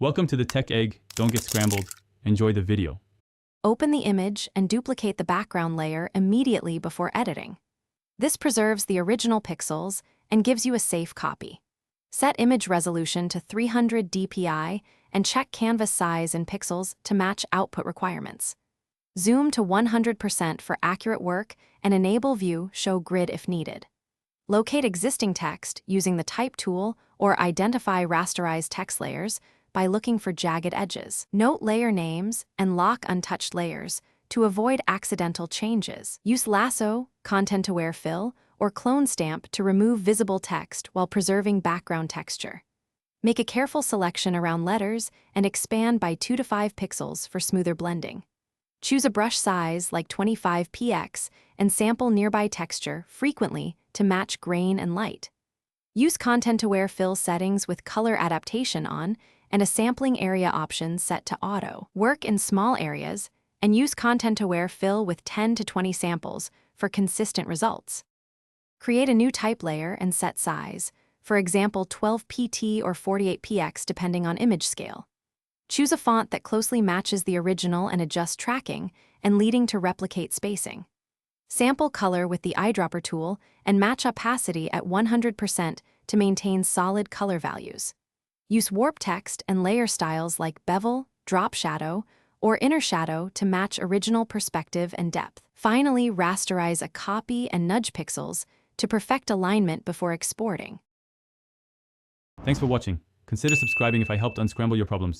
Welcome to the Tech Egg. Don't get scrambled. Enjoy the video. Open the image and duplicate the background layer immediately before editing. This preserves the original pixels and gives you a safe copy. Set image resolution to 300 dpi and check canvas size in pixels to match output requirements. Zoom to 100% for accurate work and enable View Show Grid if needed. Locate existing text using the Type tool or identify rasterized text layers by looking for jagged edges. Note layer names and lock untouched layers to avoid accidental changes. Use lasso, content-aware fill, or clone stamp to remove visible text while preserving background texture. Make a careful selection around letters and expand by 2 to 5 pixels for smoother blending. Choose a brush size like 25px and sample nearby texture frequently to match grain and light. Use content-aware fill settings with color adaptation on and a sampling area option set to auto. Work in small areas and use content-aware fill with 10 to 20 samples for consistent results. Create a new type layer and set size, for example 12pt or 48px depending on image scale. Choose a font that closely matches the original and adjust tracking and leading to replicate spacing. Sample color with the eyedropper tool and match opacity at 100% to maintain solid color values. Use warp text and layer styles like bevel, drop shadow, or inner shadow to match original perspective and depth. Finally, rasterize a copy and nudge pixels to perfect alignment before exporting. Thanks for watching. Consider subscribing if I helped unscramble your problems.